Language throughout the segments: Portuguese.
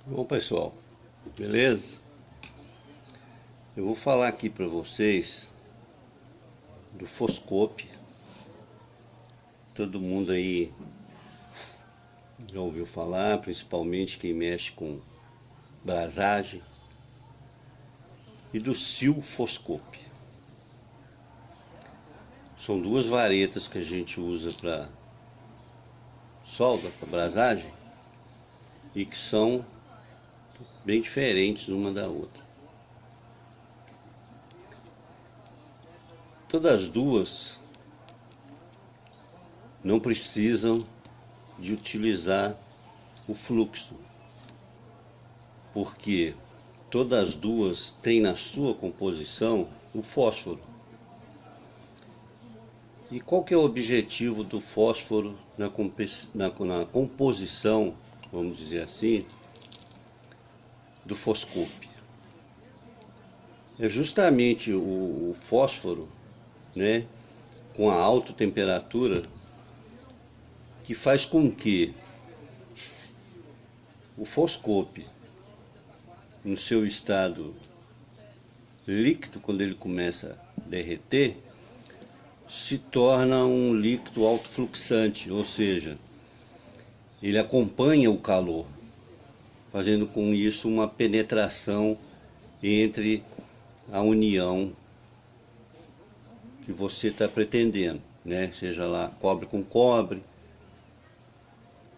Bom pessoal, beleza? Eu vou falar aqui para vocês do Foscope. Todo mundo aí já ouviu falar, principalmente quem mexe com brasagem, e do Sil Foscope. São duas varetas que a gente usa para solda, para brasagem, e que são bem diferentes uma da outra. Todas as duas não precisam de utilizar o fluxo, porque todas as duas têm na sua composição o fósforo. E qual que é o objetivo do fósforo na composição, vamos dizer assim, do Foscope? É justamente o fósforo, né, com a alta temperatura, que faz com que o Foscope, no seu estado líquido, quando ele começa a derreter, se torna um líquido autofluxante, ou seja, ele acompanha o calor, fazendo com isso uma penetração entre a união que você está pretendendo, né? Seja lá cobre com cobre,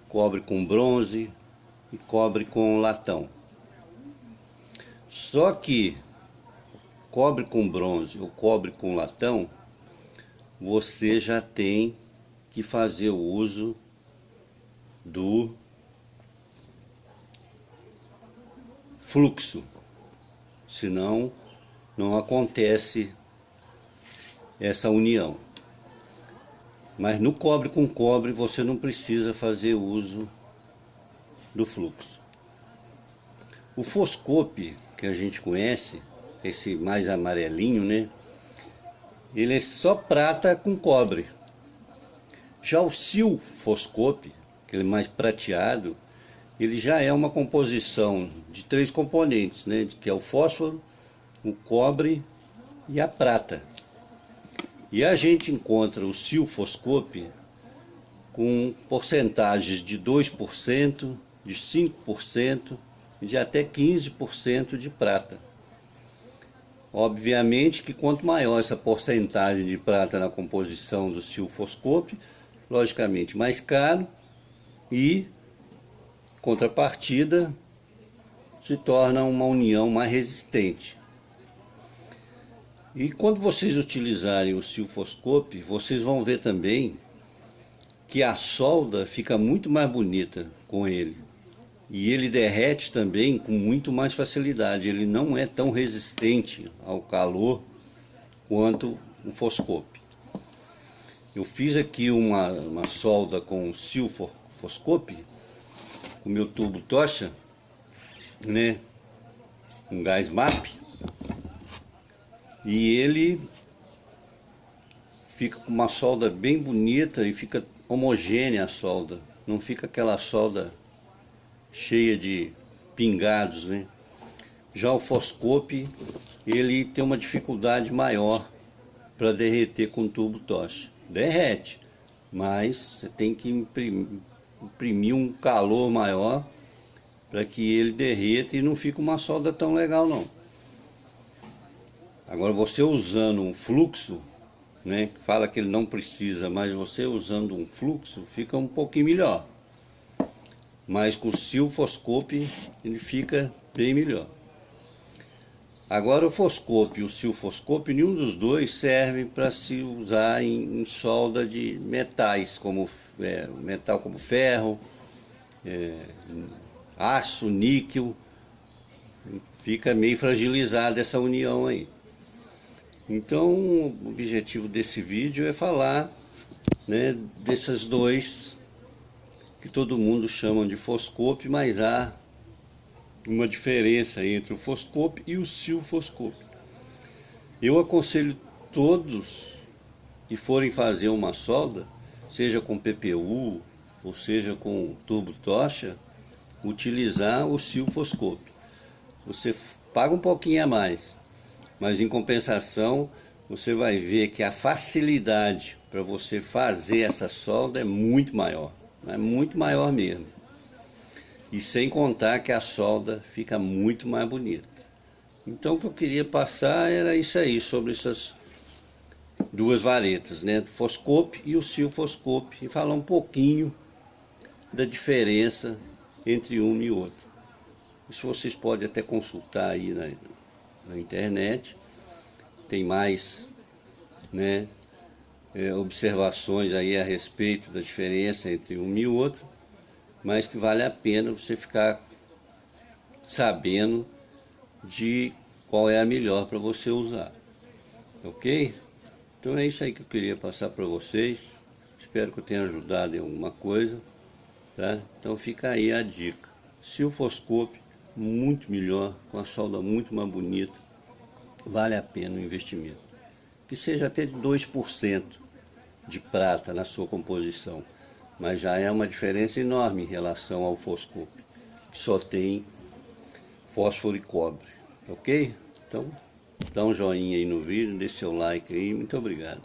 cobre com bronze e cobre com latão. Só que cobre com bronze ou cobre com latão, você já tem que fazer o uso do fluxo, senão não acontece essa união. Mas no cobre com cobre você não precisa fazer uso do fluxo. O Foscope que a gente conhece, esse mais amarelinho, né? Ele é só prata com cobre. Já o Sil Foscope, que ele é mais prateado, ele já é uma composição de 3 componentes, né? Que é o fósforo, o cobre e a prata. E a gente encontra o Sil Foscope com porcentagens de 2%, de 5% e de até 15% de prata. Obviamente que quanto maior essa porcentagem de prata na composição do Sil Foscope, logicamente mais caro, e contrapartida se torna uma união mais resistente. E quando vocês utilizarem o Sil Foscope, vocês vão ver também que a solda fica muito mais bonita com ele. E ele derrete também com muito mais facilidade. Ele não é tão resistente ao calor quanto o Foscope. Eu fiz aqui uma solda com o Sil Foscope, com o meu tubo tocha, né, um gás MAP, e ele fica com uma solda bem bonita e fica homogênea a solda, não fica aquela solda cheia de pingados, né? Já o Foscope, ele tem uma dificuldade maior para derreter com tubo tocha. Derrete, mas você tem que imprimir um calor maior para que ele derreta e não fica uma solda tão legal não. Agora você usando um fluxo, né, fala que ele não precisa, mas você usando um fluxo fica um pouquinho melhor. Mas com o Sil Foscope ele fica bem melhor. Agora o Foscope e o Sil Foscope, nenhum dos dois serve para se usar em solda de metais, como metal como ferro, aço, níquel. Fica meio fragilizada essa união aí. Então o objetivo desse vídeo é falar, né, desses dois que todo mundo chama de Foscope, mas há uma diferença entre o Foscope e o Sil Foscope. Eu aconselho todos que forem fazer uma solda, seja com PPU ou seja com tubo tocha, utilizar o silfoscope. Você paga um pouquinho a mais, mas em compensação você vai ver que a facilidade para você fazer essa solda é muito maior mesmo. E sem contar que a solda fica muito mais bonita. Então o que eu queria passar era isso aí, sobre essas duas varetas, né? O Foscope e o silfoscope, e falar um pouquinho da diferença entre um e outro. Isso vocês podem até consultar aí na internet. Tem mais, né, observações aí a respeito da diferença entre um e outro, mas que vale a pena você ficar sabendo de qual é a melhor para você usar, ok? Então é isso aí que eu queria passar para vocês. Espero que eu tenha ajudado em alguma coisa, tá? Então fica aí a dica. Silfoscope, muito melhor, com a solda muito mais bonita, vale a pena o investimento. Que seja até de 2% de prata na sua composição, mas já é uma diferença enorme em relação ao Foscope, que só tem fósforo e cobre, ok? Então, dá um joinha aí no vídeo, dê seu like aí, muito obrigado.